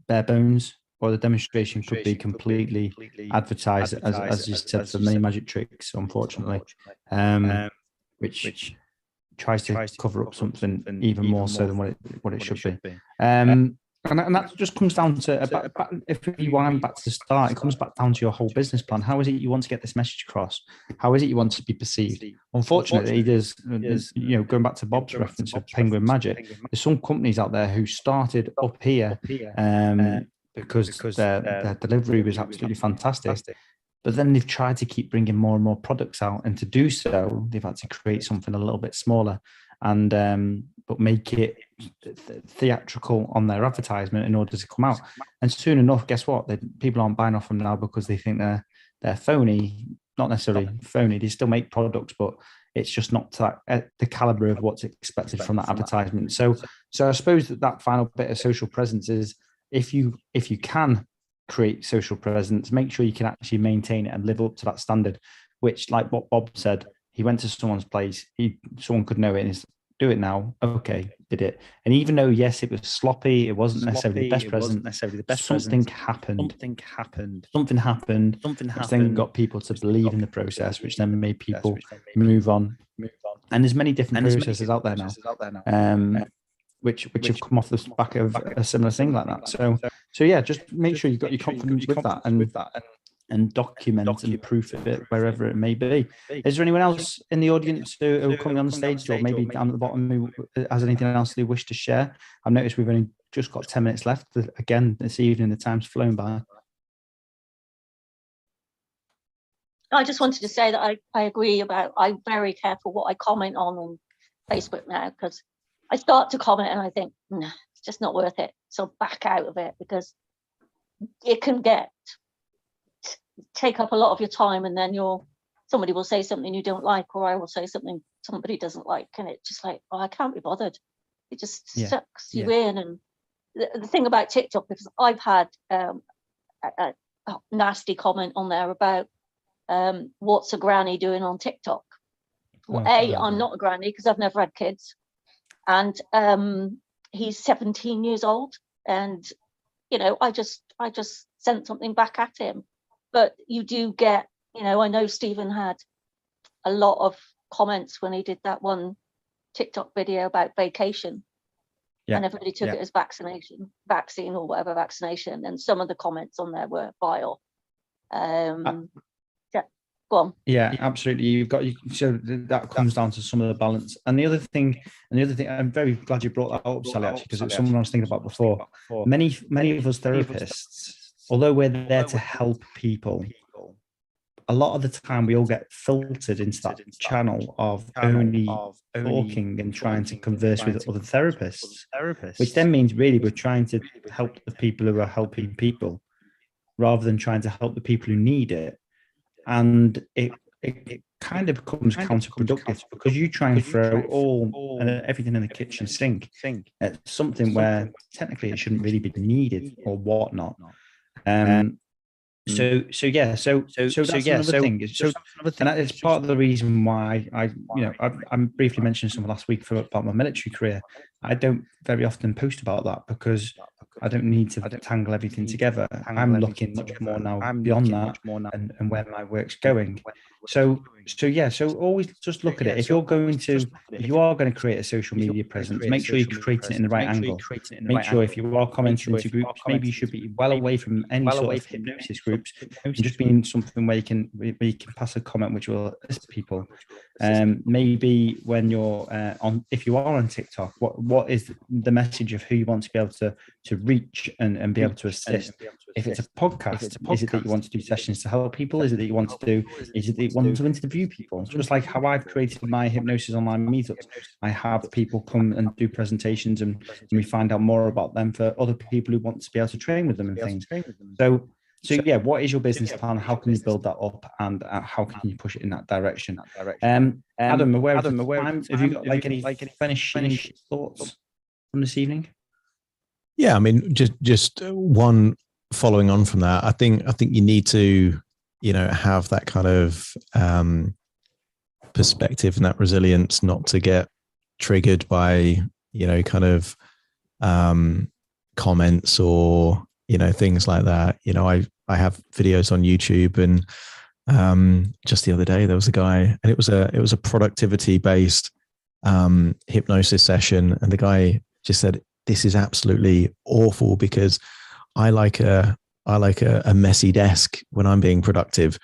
bare bones, or the demonstration could be completely advertised, as you said, for many magic tricks, unfortunately, which tries to cover up something even more so than what it should be. And that just comes down to, if you wind back to the start, it comes back down to your whole business plan. How is it you want to get this message across? How is it you want to be perceived? Unfortunately, there's going back to Bob's reference of Penguin Magic, there's some companies out there who started up here because their delivery was absolutely fantastic. But then they've tried to keep bringing more and more products out, and to do so, they've had to create something a little bit smaller, and but make it theatrical on their advertisement in order to come out. And soon enough, guess what? People aren't buying off them now because they think they're phony. Not necessarily phony. They still make products, but it's just not at the caliber of what's expected from that advertisement. So I suppose that final bit of social presence is, if you can create social presence, make sure you can actually maintain it and live up to that standard, which, like what Bob said, he went to someone's place, someone could know it and do it now. Okay, did it. And even though, yes, it was sloppy, it wasn't necessarily the best present, something happened. Something happened, which then got people to believe in the process, which then made people move on. And there's many different processes out there now, which have come off the back of a similar thing like that. So yeah, just make sure you've got your confidence with that and document and proof of it wherever it may be. Is there anyone else in the audience who are coming on the stage, or maybe down at the bottom, who has anything else they wish to share? I've noticed we've only just got 10 minutes left. Again, this evening, the time's flown by. I just wanted to say that I agree about, I'm very careful what I comment on Facebook now, because I start to comment and I think, nah, it's just not worth it. So back out of it, because it can take up a lot of your time, and then somebody will say something you don't like, or I will say something somebody doesn't like, and it's just like, oh, I can't be bothered. It just sucks you in. And the thing about TikTok, because I've had a nasty comment on there about what's a granny doing on TikTok. Well, I'm not a granny because I've never had kids, and he's 17 years old, and I just sent something back at him. But you do get, I know Stephen had a lot of comments when he did that one TikTok video about vacation, and everybody took it as vaccine or whatever vaccination, and some of the comments on there were vile. Go on. Yeah, absolutely. So that comes down to some of the balance. And the other thing, I'm very glad you brought that up, Sally, actually, because it's something I was thinking about before. Many of us therapists, although we're there to help people, a lot of the time we all get filtered into that channel of only talking and trying to converse with other therapists, which then means really we're trying to help the people who are helping people rather than trying to help the people who need it. And it kind of becomes counterproductive, because you try and throw all and everything in the kitchen sink at something where technically it shouldn't really be needed or whatnot. So that's another thing. And that is part of the reason why I briefly mentioned some last week about my military career. I don't very often post about that, because I don't need to tangle everything together. I'm looking much more now beyond that and where my work's going. So always just look at it. If you are going to create a social media presence, make sure you create it in the right angle. Make sure if you are commenting to groups, maybe you should be well away from any sort of hypnosis groups, and just being something where you can pass a comment which will assist people. Maybe when you're if you are on TikTok, what is the message of who you want to be able to reach and be able to assist? If it's a podcast, is it that you want to do sessions to help people? Is it that you want to interview people? Just like how I've created my hypnosis online meetups, I have people come and do presentations, and we find out more about them for other people who want to be able to train with them and things. So yeah, what is your business plan? How can you build that up, and how can you push it in that direction? Adam, aware of time, have you got any finishing thoughts from this evening? Yeah, I mean, just one following on from that. I think you need to, have that kind of perspective and that resilience, not to get triggered by, comments or, things like that. I have videos on YouTube, and just the other day there was a guy, and it was a productivity based hypnosis session, and the guy just said, "This is absolutely awful because I like a messy desk when I'm being productive,"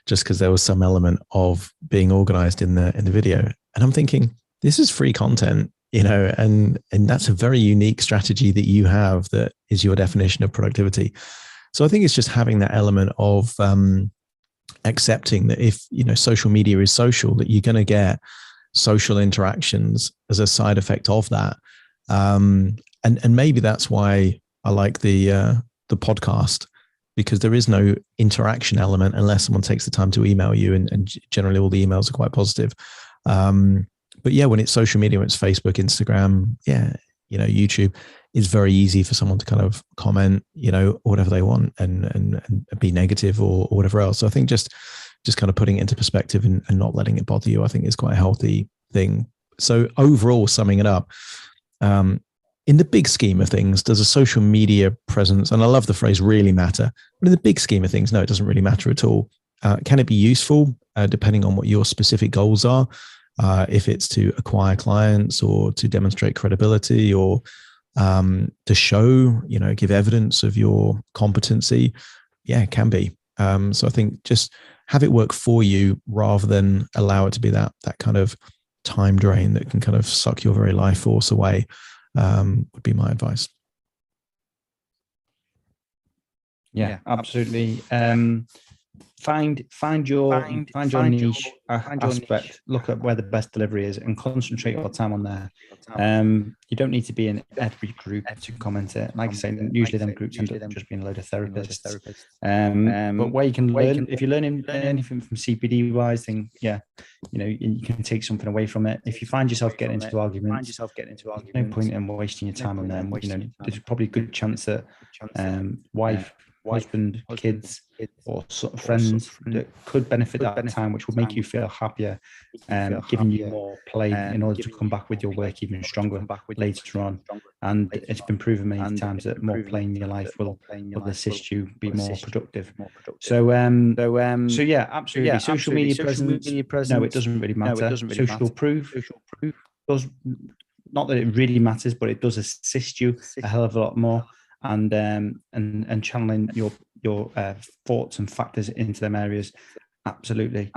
just because there was some element of being organized in the video. And I'm thinking, this is free content, and that's a very unique strategy that you have, that is your definition of productivity. So I think it's just having that element of accepting that if, social media is social, that you're going to get social interactions as a side effect of that. And maybe that's why I like the podcast, because there is no interaction element unless someone takes the time to email you, and generally all the emails are quite positive. But yeah, when it's social media, when it's Facebook, Instagram, YouTube, it's very easy for someone to kind of comment, whatever they want and be negative or whatever else. So I think just kind of putting it into perspective and not letting it bother you, I think is quite a healthy thing. So overall, summing it up, in the big scheme of things, does a social media presence, and I love the phrase really matter, but in the big scheme of things, no, it doesn't really matter at all. Can it be useful depending on what your specific goals are? If it's to acquire clients or to demonstrate credibility or to show, give evidence of your competency, yeah, it can be. So I think just have it work for you rather than allow it to be that kind of time drain that can kind of suck your very life force away. Would be my advice. Yeah, absolutely. Find your niche aspect. Look at where the best delivery is and concentrate your time on there. You don't need to be in every group to comment it. Like I say, usually them groups end up just being a load of therapists. But where you can learn, if you're learning anything from CPD wise, then yeah, you can take something away from it. If you find yourself getting into arguments, there's no point in wasting your time on them. There's probably a good chance that wife, husband, kids, or sort of friends that could benefit that time, which would make you feel happier, giving you more play in order to come back with your work even stronger later on. And it's been proven many times that more play in your life will assist you be more productive. So yeah, absolutely. Social media presence, no, it doesn't really matter. Social proof does, not that it really matters, but it does assist you a hell of a lot more. And channeling your thoughts and factors into them areas, absolutely.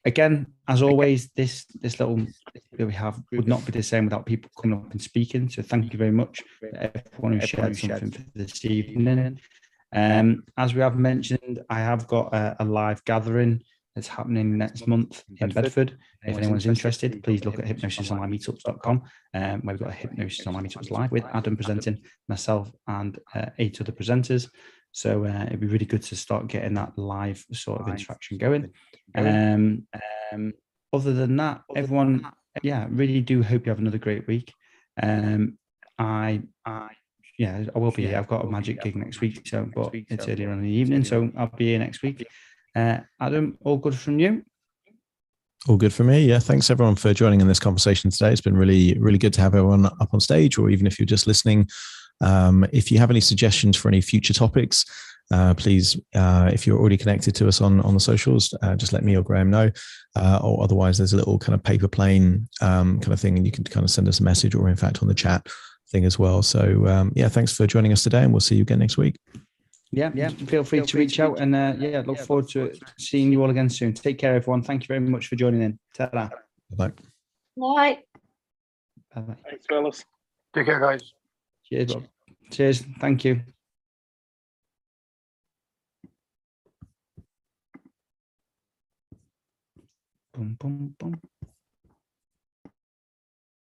Again, as always, this little that we have would not be the same without people coming up and speaking. So thank you very much for everyone who shared something for this evening. As we have mentioned, I have got a live gathering that's happening next month in Bedford. If anyone's interested, please look at hypnosisonlinemeetups.com, where we've got a Hypnosis Online Meetups live with Adam presenting, myself and 8 other presenters. So it'd be really good to start getting that live sort of interaction going. Other than that, everyone, yeah, really do hope you have another great week. I will be here. I've got a magic gig next week, but it's earlier on in the evening, so I'll be here next week. Adam, all good from you? All good for me. Yeah. Thanks everyone for joining in this conversation today. It's been really, really good to have everyone up on stage, or even if you're just listening. If you have any suggestions for any future topics, please, if you're already connected to us on the socials, just let me or Graham know. Or otherwise, there's a little kind of paper plane kind of thing, and you can kind of send us a message, or in fact on the chat thing as well. So yeah, thanks for joining us today, and we'll see you again next week. Yeah, feel free to reach out, and look forward to seeing you all again soon. Take care, everyone. Thank you very much for joining in. Ta-ra. Bye. Bye. Bye-bye. Thanks, fellas. Take care, guys. Cheers, Bob. Cheers. Thank you. Boom, boom, boom.